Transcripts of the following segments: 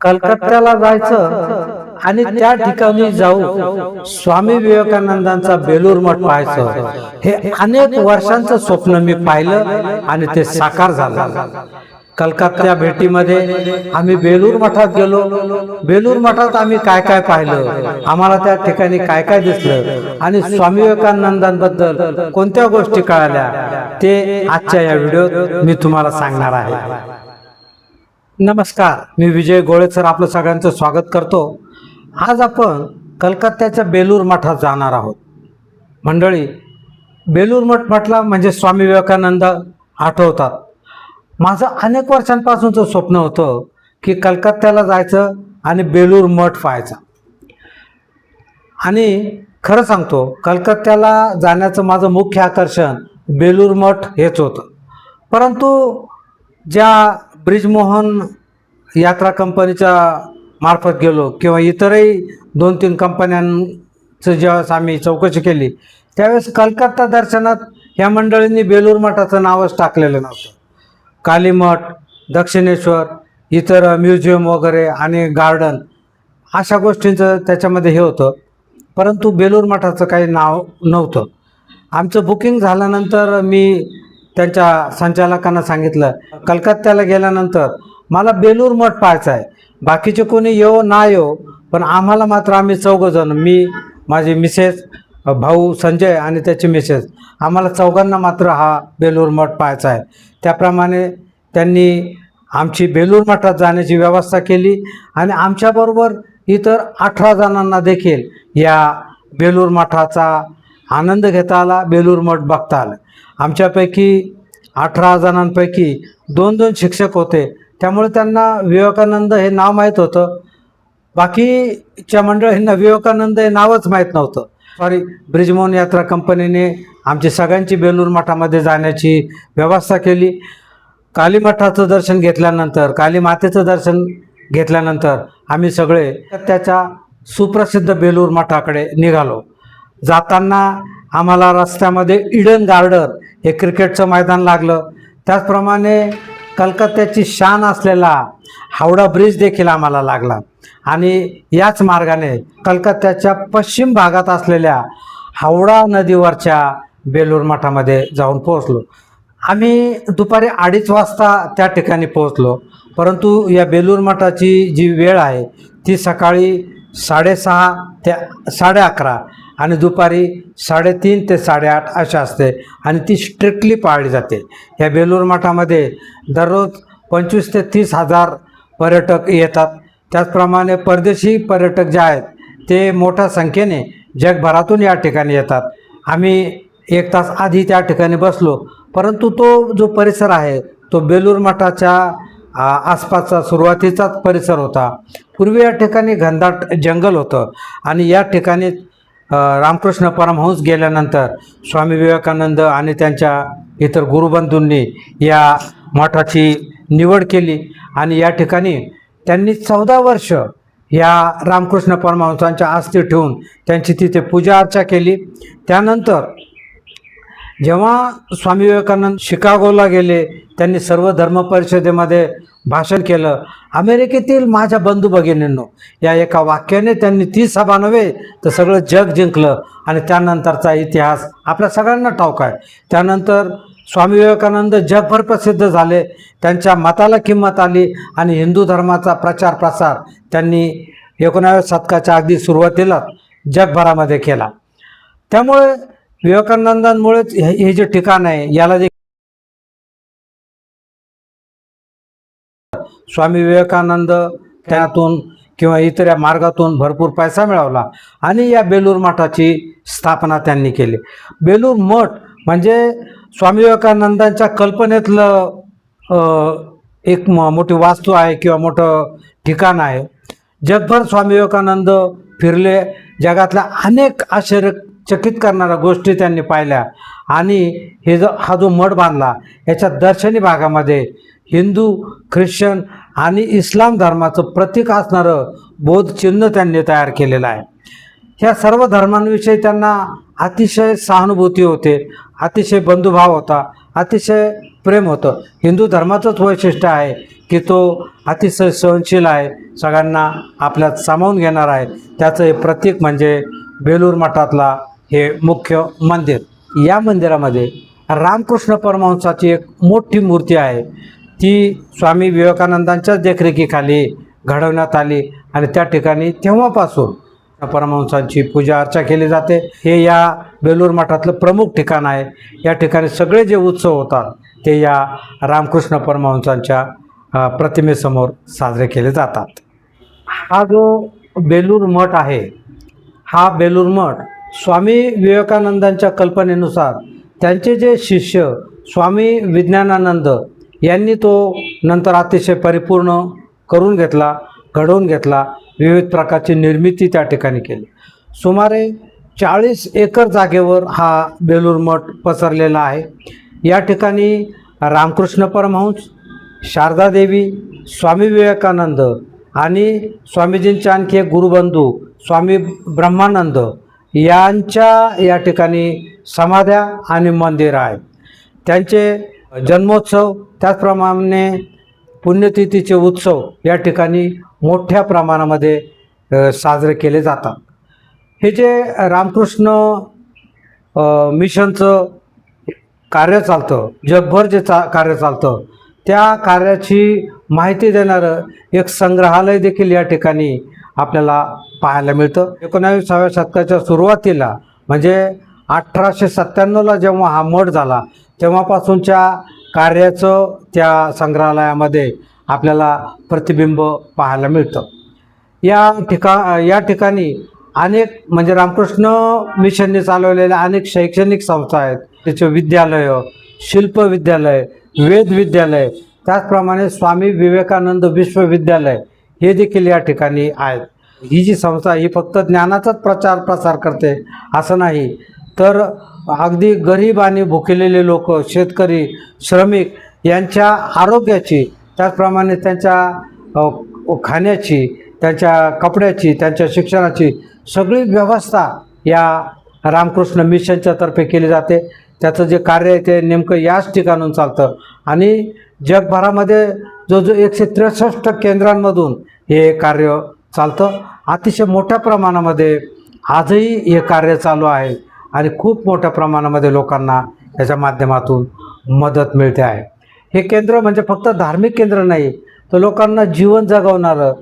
कलकत्त्याला जायचं आणि त्या ठिकाणी जाऊन स्वामी विवेकानंदांचा बेलूर मठ पाहायचं, हे अनेक वर्षांचं स्वप्न मी पाहिलं आणि ते साकार झालं. कलकत्त्या भेटीमध्ये आम्ही बेलूर मठात गेलो. बेलूर मठात आम्ही काय काय पाहिलं, आम्हाला त्या ठिकाणी काय काय दिसलं आणि स्वामी विवेकानंदांबद्दल कोणत्या गोष्टी कळाल्या, ते आजच्या या व्हिडिओत मी तुम्हाला सांगणार आहे. नमस्कार, मी विजय गोळे सर आपलं सगळ्यांचं स्वागत करतो. आज आपण कलकत्त्याच्या बेलूर मठात जाणार आहोत. मंडळी, बेलूर मठ म्हटला म्हणजे स्वामी विवेकानंद आठवतात. माझं अनेक वर्षांपासूनचं स्वप्न होतं की कलकत्त्याला जायचं आणि बेलूर मठ पाहायचा. आणि खरं सांगतो, कलकत्त्याला जाण्याचं माझं मुख्य आकर्षण बेलूर मठ हेच होतं. परंतु ज्या ब्रिजमोहन यात्रा कंपनीच्या मार्फत गेलो किंवा इतरही 2-3 कंपन्यांचं ज्यावेळेस आम्ही चौकशी केली, त्यावेळेस कलकत्ता दर्शनात ह्या मंडळींनी बेलूर मठाचं नावच टाकलेलं नव्हतं. कालीमठ, दक्षिणेश्वर, इतर म्युझियम वगैरे आणि गार्डन अशा गोष्टींचं त्याच्यामध्ये हे होतं, परंतु बेलूर मठाचं काही नाव नव्हतं. आमचं बुकिंग झाल्यानंतर मी त्यांच्या संचालकांना सांगितलं, कलकत्त्याला गेल्यानंतर मला बेलूर मठ पाहायचा आहे. बाकीचे कोणी येऊ ना येऊ, पण आम्हाला मात्र आम्ही 4 जण, मी, माझी मिसेस, भाऊ संजय आणि त्याची मिसेस, आम्हाला 4घांना मात्र हा बेलूर मठ पाहायचा आहे. त्याप्रमाणे त्यांनी आमची बेलूर मठात जाण्याची व्यवस्था केली आणि आमच्याबरोबर इतर 18 जणांना देखील या बेलूर मठाचा आनंद घेता आला, बेलूर मठ बघता आला. आमच्यापैकी 18 जणांपैकी 2-2 शिक्षक होते, त्यामुळे त्यांना विवेकानंद हे नाव माहीत होतं. बाकीच्या मंडळींना विवेकानंद हे नावच माहीत नव्हतं. ब्रिजमोहन यात्रा कंपनीने आमची सगळ्यांची बेलूर मठामध्ये जाण्याची व्यवस्था केली. कालीमठाचं दर्शन घेतल्यानंतर, कालीमातेचं दर्शन घेतल्यानंतर आम्ही सगळे त्याच्या सुप्रसिद्ध बेलूर मठाकडे निघालो. जाताना आम्हाला रस्त्यामध्ये इडन गार्डन हे क्रिकेटचं मैदान लागलं. त्याचप्रमाणे कलकत्त्याची शान असलेला हावडा ब्रिज देखील आम्हाला लागला आणि याच मार्गाने कलकत्त्याच्या पश्चिम भागात असलेल्या हावडा नदीवरच्या बेलूर मठामध्ये जाऊन पोहोचलो. आम्ही दुपारी 2:30 वाजता त्या ठिकाणी पोहोचलो. परंतु या बेलूर मठाची जी वेळ आहे ती सकाळी 6:30 ते 11:30 आणि दुपारी 3:30 ते 8:30 अशा असते आणि ती स्ट्रिक्टली पाळली जाते. या बेलूर मठामध्ये दररोज 25,000 ते 30,000 पर्यटक येतात. त्याचप्रमाणे परदेशी पर्यटक जे आहेत ते मोठ्या संख्येने जगभरातून या ठिकाणी येतात. आम्ही 1 तास आधी त्या ठिकाणी बसलो, परंतु तो जो परिसर आहे तो बेलूर मठाच्या आसपासचा सुरुवातीचाच परिसर होता. पूर्वी या ठिकाणी घनदाट जंगल होतं आणि या ठिकाणी रामकृष्ण परमहंस गेल्यानंतर स्वामी विवेकानंद आणि त्यांच्या इतर गुरुबंधूंनी या मठाची निवड केली आणि या ठिकाणी त्यांनी 14 वर्ष या रामकृष्ण परमहंसांच्या अस्थी ठेवून त्यांची तिथे पूजा अर्चा केली. त्यानंतर जेव्हा स्वामी विवेकानंद शिकागोला गेले, त्यांनी सर्व धर्म परिषदेमध्ये भाषण केलं. अमेरिकेतील माझ्या बंधू भगिनींनो, या एका वाक्याने त्यांनी ती सभा नव्हे तर सगळं जग जिंकलं आणि त्यानंतरचा इतिहास आपल्या सगळ्यांना ठाऊक आहे. त्यानंतर स्वामी विवेकानंद जगभर प्रसिद्ध झाले, त्यांच्या मताला किंमत आली आणि हिंदू धर्माचा प्रचार प्रसार त्यांनी 19व्या शतकाच्या अगदी सुरुवातीला जगभरामध्ये केला. त्यामुळे विवेकानंदांमुळेच हे जे ठिकाण आहे याला जे स्वामी विवेकानंद त्यातून किंवा इतर या मार्गातून भरपूर पैसा मिळवला आणि या बेलूर मठाची स्थापना त्यांनी केली. बेलूर मठ म्हणजे स्वामी विवेकानंदांच्या कल्पनेतलं एक मोठी वास्तू आहे किंवा मोठं ठिकाण आहे. जगभर स्वामी विवेकानंद फिरले, जगातल्या अनेक आश्चर्यचकित करणाऱ्या गोष्टी त्यांनी पाहिल्या आणि हा जो मठ बांधला याच्या दर्शनी भागामध्ये हिंदू, ख्रिश्चन आणि इस्लाम धर्माचं प्रतीक असणारं बोधचिन्ह त्यांनी तयार केलेलं आहे. ह्या सर्व धर्मांविषयी त्यांना अतिशय सहानुभूती होते, अतिशय बंधुभाव होता, अतिशय प्रेम होतं. हिंदू धर्माचंच वैशिष्ट्य आहे की तो अतिशय सहनशील आहे, सगळ्यांना आपल्यात सामावून घेणार आहे, त्याचं हे प्रतीक म्हणजे बेलूर मठातला हे मुख्य मंदिर. या मंदिरामध्ये रामकृष्ण परमहंसाची एक मोठी मूर्ती आहे. ती स्वामी विवेकानंदांच्याच देखरेखीखाली घडवण्यात आली आणि त्या ठिकाणी तेव्हापासून परमहंसांची पूजा अर्चा केली जाते. हे या बेलूर मठातलं प्रमुख ठिकाण आहे. या ठिकाणी सगळे जे उत्सव होतात ते या रामकृष्ण परमहंसांच्या प्रतिमेसमोर साजरे केले जातात. हा जो बेलूर मठ आहे, हा बेलूर मठ स्वामी विवेकानंदांच्या कल्पनेनुसार त्यांचे जे शिष्य स्वामी विज्ञानानंद यांनी तो नंतर अतिशय परिपूर्ण करून घेतला, घडवून घेतला. विविध प्रकारची निर्मिती त्या ठिकाणी केली. सुमारे 40 एकर जागेवर हा बेलूर मठ पसरलेला आहे. या ठिकाणी रामकृष्ण परमहंस, शारदा देवी, स्वामी विवेकानंद आणि स्वामीजींचे आणखी एक गुरुबंधू स्वामी ब्रह्मानंद यांच्या या ठिकाणी समाध्या आणि मंदिर आहे. त्यांचे जन्मोत्सव त्याचप्रमाणे पुण्यतिथीचे उत्सव या ठिकाणी मोठ्या प्रमाणामध्ये साजरे केले जातात. हे जे रामकृष्ण मिशनचं कार्य चालतं, जगभर जे कार्य चालतं, त्या कार्याची माहिती देणारं एक संग्रहालय देखील या ठिकाणी आपल्याला पाहायला मिळतं. 19व्या शतकाच्या सुरुवातीला म्हणजे 1897ला जेव्हा हा मठ झाला तेव्हापासूनच्या कार्याचं त्या संग्रहालयामध्ये आपल्याला प्रतिबिंब पाहायला मिळतं. या ठिकाणी अनेक म्हणजे रामकृष्ण मिशनने चालवलेल्या अनेक शैक्षणिक संस्था आहेत. त्याचे विद्यालय, शिल्प विद्यालय, वेद विद्यालय, त्याचप्रमाणे स्वामी विवेकानंद विश्वविद्यालय हे देखील या ठिकाणी आहेत. ही जी संस्था ही फक्त ज्ञानाचाच प्रचार प्रसार करते असं नाही, तर अगदी गरीब आणि भुकेलेले लोक, शेतकरी, श्रमिक यांच्या आरोग्याची, त्याचप्रमाणे त्यांच्या खाण्याची, त्यांच्या कपड्याची, त्यांच्या शिक्षणाची सगळी व्यवस्था या रामकृष्ण मिशनच्या तर्फे केली जाते. त्याचं जे कार्य आहे ते नेमकं याच ठिकाणून चालतं आणि जगभरामध्ये जो 163 केंद्रांमधून हे कार्य चालतं. अतिशय मोठ्या प्रमाणामध्ये आजही हे कार्य चालू आहे आणि खूप मोठ्या प्रमाणामध्ये लोकांना याच्या माध्यमातून मदत मिळते आहे. हे केंद्र म्हणजे फक्त धार्मिक केंद्र नाही, तर लोकांना जीवन जगवणारं,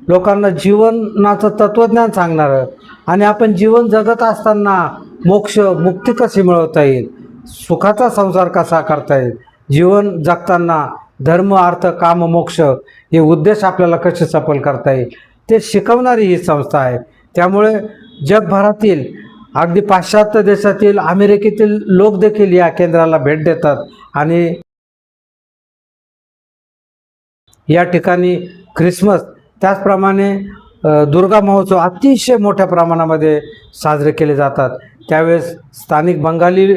लोकांना जीवनाचं तत्त्वज्ञान सांगणारं आणि आपण जीवन जगत असताना मुक्ती कशी मिळवता येईल, सुखाचा संसार कसा करता येईल, जीवन जगताना धर्म, अर्थ, काम, मोक्ष हे उद्देश आपल्याला कसे सफल करता येईल ते शिकवणारी ही संस्था आहे. त्यामुळे जगभरातील अगदी पाश्चात्य देशातील, अमेरिकेतील लोक देखील या केंद्राला भेट देतात आणि या ठिकाणी ख्रिसमस, त्याचप्रमाणे दुर्गा महोत्सव अतिशय मोठ्या प्रमाणामध्ये साजरे केले जातात. त्यावेळेस स्थानिक बंगाली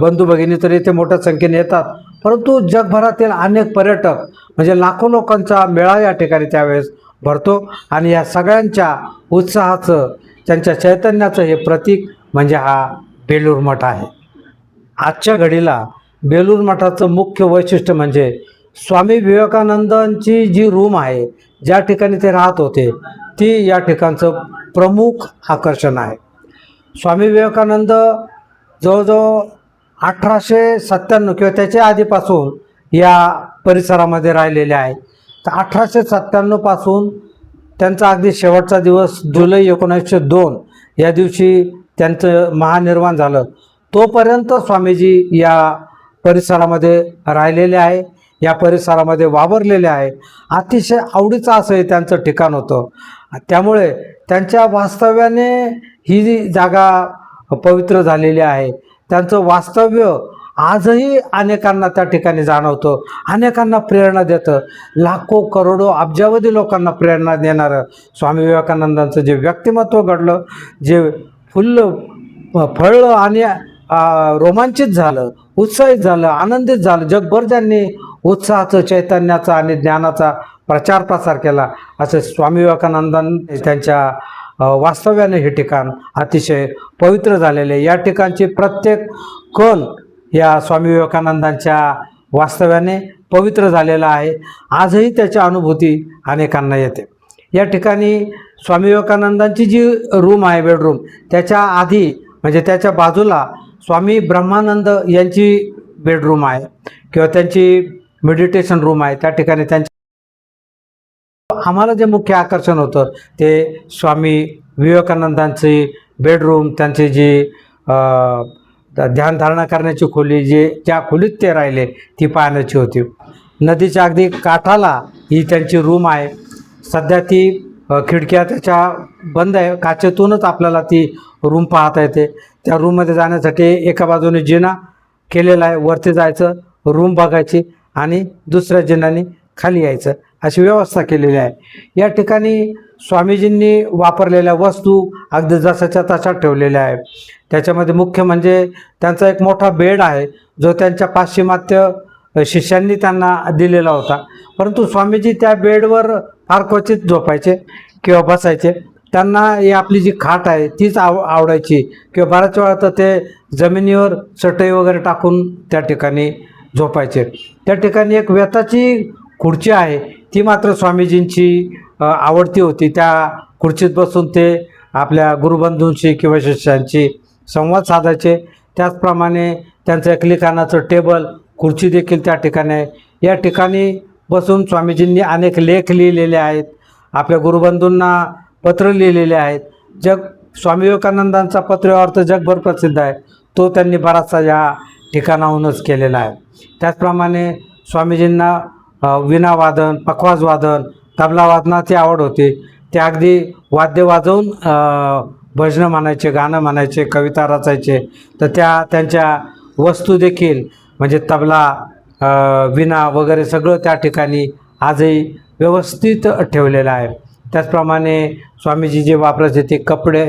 बंधू भगिनी तर इथे मोठ्या संख्येने येतात, परंतु जगभरातील अनेक पर्यटक म्हणजे लाखो लोकांचा मेळा या ठिकाणी त्यावेळेस भरतो आणि या सगळ्यांच्या उत्साहाचं, त्यांच्या चैतन्याचं हे प्रतीक म्हणजे हा बेलूर मठ आहे. आजच्या घडीला बेलूर मठाचं मुख्य वैशिष्ट्य म्हणजे स्वामी विवेकानंदांची जी रूम आहे, ज्या ठिकाणी ते राहत होते, ती या ठिकाणचं प्रमुख आकर्षण आहे. स्वामी विवेकानंद जवळजवळ 1897 किंवा त्याच्या आधीपासून या परिसरामध्ये राहिलेले आहे. तर 1897 पासून त्यांचा अगदी शेवटचा दिवस जुलै 1902 या दिवशी त्यांचं महानिर्वाण झालं. तोपर्यंत स्वामीजी या परिसरामध्ये राहिलेले आहे, या परिसरामध्ये वावरलेले आहे. अतिशय आवडीचं असं हे त्यांचं ठिकाण होतं. त्यामुळे त्यांच्या वास्तव्याने ही जी जागा पवित्र झालेली आहे. त्यांचं वास्तव्य आजही अनेकांना त्या ठिकाणी जाणवतं, अनेकांना प्रेरणा देतं. लाखो, करोडो, अब्जावधी लोकांना प्रेरणा देणारं स्वामी विवेकानंदांचं जे व्यक्तिमत्व घडलं, जे फळलं आणि रोमांचित झालं, उत्साहित झालं, आनंदित झालं, जगभर ज्यांनी उत्साहाचं, चैतन्याचा आणि ज्ञानाचा प्रचार प्रसार केला, असे स्वामी विवेकानंदांनी त्यांच्या वास्तव्याने हे ठिकाण अतिशय पवित्र झालेले. या ठिकाणची प्रत्येक कण या स्वामी विवेकानंदांच्या वास्तव्याने पवित्र झालेला आहे. आजही त्याची अनुभूती अनेकांना येते. या ठिकाणी स्वामी विवेकानंदांची जी रूम आहे बेडरूम, त्याच्या आधी म्हणजे त्याच्या बाजूला स्वामी ब्रह्मानंद यांची बेडरूम आहे किंवा त्यांची मेडिटेशन रूम आहे. त्या ठिकाणी आम्हाला जे मुख्य आकर्षण होतं ते स्वामी विवेकानंदांची बेडरूम, त्यांची जी ध्यानधारणा करण्याची खोली, ज्या खोलीत ते राहिले ती पाहण्याची होती. नदीच्या अगदी काठाला ही त्यांची रूम आहे. सध्या ती खिडक्या त्याच्या बंद आहे, काचेतूनच आपल्याला ती रूम पाहता येते. त्या रूममध्ये जाण्यासाठी एका बाजूने जिना केलेला आहे, वरती जायचं, रूम बघायची आणि दुसऱ्या जिन्याने खाली यायचं, अशी व्यवस्था केलेली आहे. या ठिकाणी स्वामीजींनी वापरलेल्या वस्तू अगदी जसाच्या तशा ठेवलेल्या आहे. त्याच्यामध्ये मुख्य म्हणजे त्यांचा एक मोठा बेड आहे, जो त्यांच्या पाश्चिमात्य शिष्यांनी त्यांना दिलेला होता. परंतु स्वामीजी त्या बेडवर फार क्वचित झोपायचे किंवा बसायचे. त्यांना ही आपली जी खाट आहे तीच आवडायची किंवा बऱ्याच वेळा तर ते जमिनीवर चटई वगैरे टाकून त्या ठिकाणी झोपायचे. त्या ठिकाणी एक वेताची खुर्ची आहे, ती मात्र स्वामीजींची आवडती होती. त्या खुर्चीत बसून ते आपल्या गुरुबंधूंशी किंवा शिष्यांशी संवाद साधायचे. त्याचप्रमाणे त्यांचं एक लिखाणाचं टेबल, खुर्ची देखील त्या ठिकाणी आहे. या ठिकाणी बसून स्वामीजींनी अनेक लेख लिहिलेले आहेत, आपल्या गुरुबंधूंना पत्र लिहिलेले आहेत. स्वामी विवेकानंदांचा पत्रव्यवहार तर जगभर प्रसिद्ध आहे, तो त्यांनी बराचसा या ठिकाणाहूनच केलेला आहे. त्याचप्रमाणे स्वामीजींना वीणावादन, पखवाजवादन, तबलावादनाची आवड होती. ते अगदी वाद्य वाजवून भजनं म्हणायचे, गाणं म्हणायचे, कविता रचायचे. तर त्यांच्या वस्तू देखील म्हणजे तबला, वीणा वगैरे सगळं त्या ठिकाणी आजही व्यवस्थित ठेवलेलं आहे. त्याचप्रमाणे स्वामीजी जे वापरायचे ते कपडे,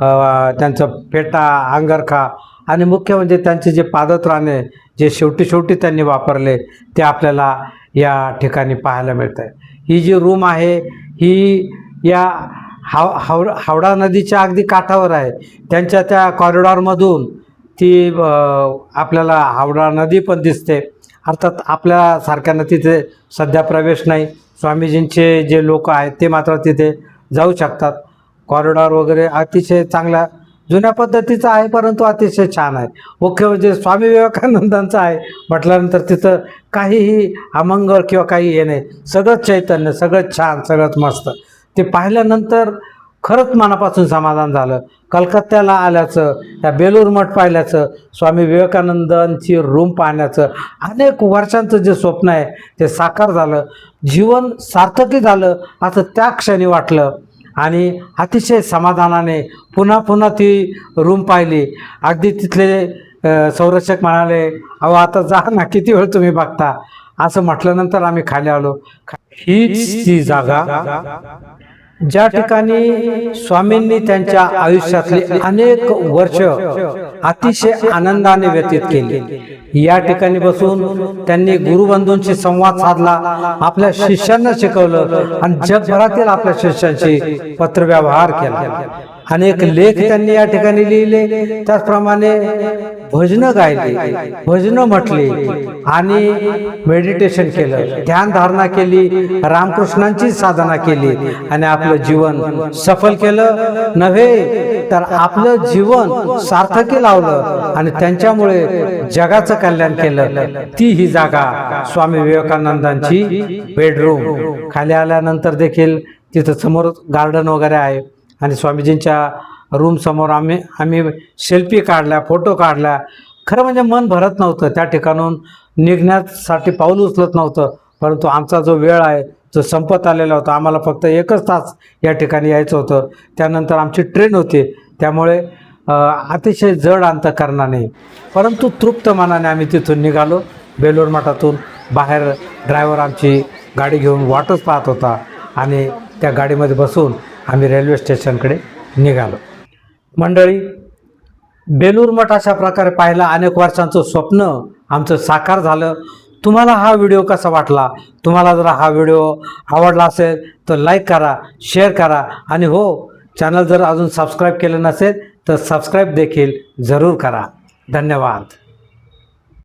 त्यांचं फेटा, अंगरखा आणि मुख्य म्हणजे त्यांचे जे पादत्राणे जे शेवटी त्यांनी वापरले ते आपल्याला या ठिकाणी पाहायला मिळतं आहे. ही जी रूम आहे ही या हावडा नदीच्या अगदी काठावर आहे. त्यांच्या त्या कॉरिडॉरमधून ती आपल्याला हावडा नदी पण दिसते. अर्थात आपल्यासारख्यांना तिथे सध्या प्रवेश नाही. स्वामीजींचे जे लोक आहेत ते मात्र तिथे जाऊ शकतात. कॉरिडॉर वगैरे अतिशय चांगल्या जुन्या पद्धतीचं आहे, परंतु अतिशय छान आहे. मुख्य म्हणजे स्वामी विवेकानंदांचं आहे म्हटल्यानंतर तिथं काहीही अमंगळ किंवा काही हे नाही, सगळंच चैतन्य, सगळंच छान, सगळंच मस्त. ते पाहिल्यानंतर खरंच मनापासून समाधान झालं. कलकत्त्याला आल्याचं, त्या बेलूर मठ पाहिल्याचं, स्वामी विवेकानंदांची रूम पाहण्याचं अनेक वर्षांचं जे स्वप्न आहे ते साकार झालं. जीवन सार्थकी झालं असं त्या क्षणी वाटलं आणि अतिशय समाधानाने पुन्हा ती रूम पाहिली. अगदी तिथले संरक्षक म्हणाले, अहो आता जा ना, किती वेळ तुम्ही बघता, असं म्हटल्यानंतर आम्ही खाली आलो. हीच ती जागा ज्या ठिकाणी स्वामींनी त्यांच्या आयुष्यातले अनेक वर्ष अतिशय आनंदाने व्यतीत केली. या ठिकाणी बसून त्यांनी गुरुबंधूंशी संवाद साधला, आपल्या शिष्यांना शिकवलं आणि जगभरातील आपल्या शिष्यांशी पत्रव्यवहार केला. अनेक लेख त्यांनी या ठिकाणी लिहिले. त्याचप्रमाणे भजनं गायली, भजनं म्हटली आणि मेडिटेशन केलं, ध्यानधारणा केली, रामकृष्णांची साधना केली आणि आपलं जीवन सफल केलं नव्हे तर आपलं जीवन सार्थकी लावलं आणि त्यांच्यामुळे जगाचं कल्याण केलं. ती ही जागा स्वामी विवेकानंदांची बेडरूम. खाली आल्यानंतर देखील तिथं समोर गार्डन वगैरे आहे आणि स्वामीजींच्या रूम समोर आम्ही सेल्फी काढल्या, फोटो काढल्या. खरं म्हणजे मन भरत नव्हतं, त्या ठिकाणून निघण्यासाठी पाऊल उचलत नव्हतं. परंतु आमचा जो वेळ आहे जो संपत आलेला होता, आम्हाला फक्त 1 तास या ठिकाणी यायचं होतं. त्यानंतर आमची ट्रेन होती, त्यामुळे अतिशय जड अंतकरणाने परंतु तृप्त मनाने आम्ही तिथून निघालो. बेलूर मठातून बाहेर ड्रायव्हर आमची गाडी घेऊन वाटच पाहत होता आणि त्या गाडीमध्ये बसून आम्ही रेल्वे स्टेशनकडे निघालो. मंडळी, बेलूर मठ अशा प्रकारे पाहिला अनेक वर्षांचं स्वप्न आमचं साकार झालं. तुम्हाला हा व्हिडिओ कसा वाटला? तुम्हाला जर हा व्हिडिओ आवडला असेल तर लाईक करा, शेअर करा आणि हो, चॅनल जर अजून सबस्क्राईब केलं नसेल तर सबस्क्राईब देखील जरूर करा. धन्यवाद.